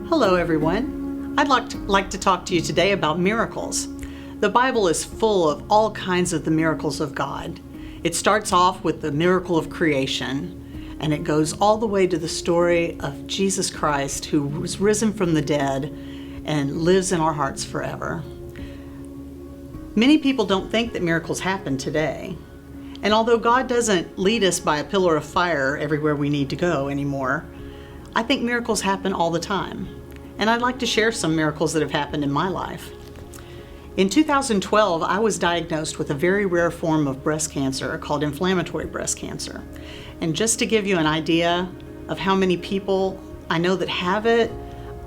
Hello everyone. I'd like to talk to you today about miracles. The Bible is full of all kinds of the miracles of God. It starts off with the miracle of creation, and it goes all the way to the story of Jesus Christ, who was risen from the dead and lives in our hearts forever. Many people don't think that miracles happen today. And although God doesn't lead us by a pillar of fire everywhere we need to go anymore, I think miracles happen all the time. And I'd like to share some miracles that have happened in my life. In 2012, I was diagnosed with a very rare form of breast cancer called inflammatory breast cancer. And just to give you an idea of how many people I know that have it,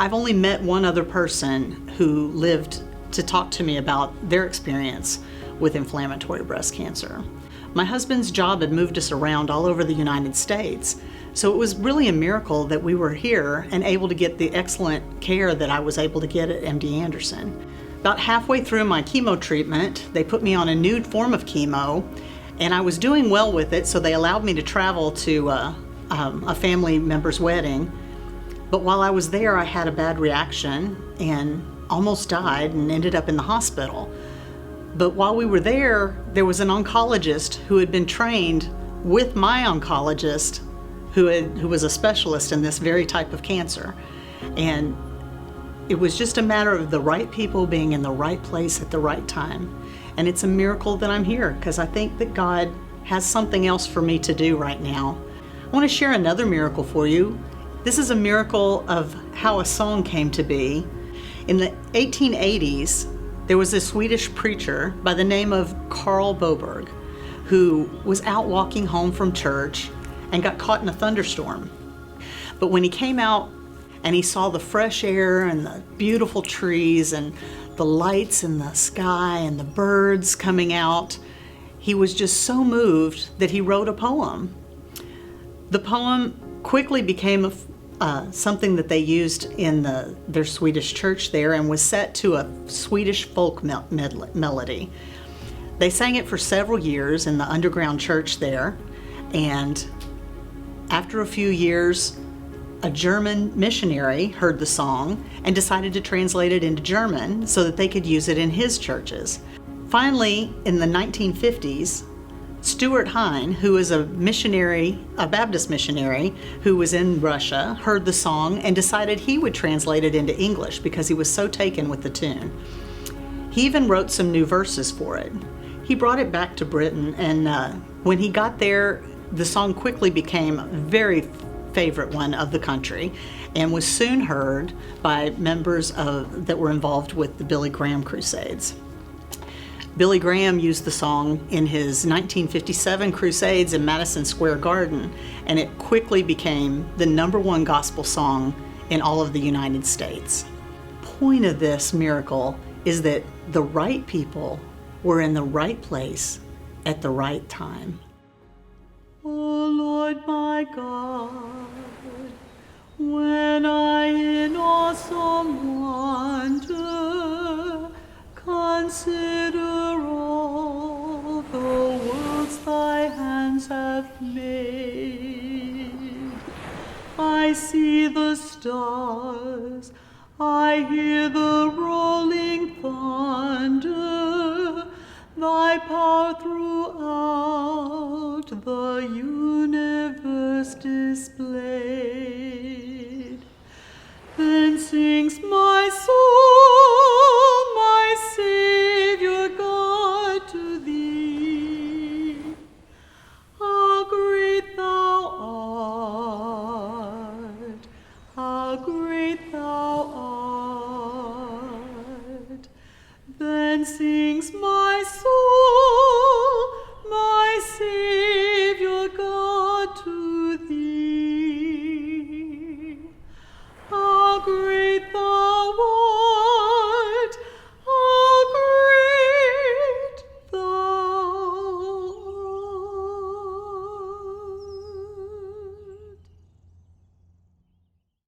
I've only met one other person who lived to talk to me about their experience with inflammatory breast cancer. My husband's job had moved us around all over the United States, so it was really a miracle that we were here and able to get the excellent care that I was able to get at MD Anderson. About halfway through my chemo treatment, they put me on a new form of chemo, and I was doing well with it, so they allowed me to travel to a family member's wedding. But while I was there, I had a bad reaction and almost died and ended up in the hospital. But while we were there was an oncologist who had been trained with my oncologist who was a specialist in this very type of cancer. And it was just a matter of the right people being in the right place at the right time. And it's a miracle that I'm here, because I think that God has something else for me to do right now. I want to share another miracle for you. This is a miracle of how a song came to be. In the 1880s, there was a Swedish preacher by the name of Carl Boberg who was out walking home from church and got caught in a thunderstorm. But when he came out and he saw the fresh air and the beautiful trees and the lights in the sky and the birds coming out, he was just so moved that he wrote a poem. The poem quickly became something that they used in their Swedish church there, and was set to a Swedish folk melody. They sang it for several years in the underground church there, and after a few years, a German missionary heard the song and decided to translate it into German so that they could use it in his churches. Finally, in the 1950s, Stuart Hine, who is a Baptist missionary who was in Russia, heard the song and decided he would translate it into English because he was so taken with the tune. He even wrote some new verses for it. He brought it back to Britain, and when he got there, the song quickly became a very favorite one of the country and was soon heard by members that were involved with the Billy Graham Crusades. Billy Graham used the song in his 1957 Crusades in Madison Square Garden, and it quickly became the #1 gospel song in all of the United States. The point of this miracle is that the right people were in the right place at the right time. Oh Lord my God, when I in awesome wonder consider all the worlds thy hands have made, I see the stars, I hear the rolling thunder, thy power throughout the universe displayed. Then sings my soul, my Savior God, to thee. How great thou art, how great thou art. Then sings my soul,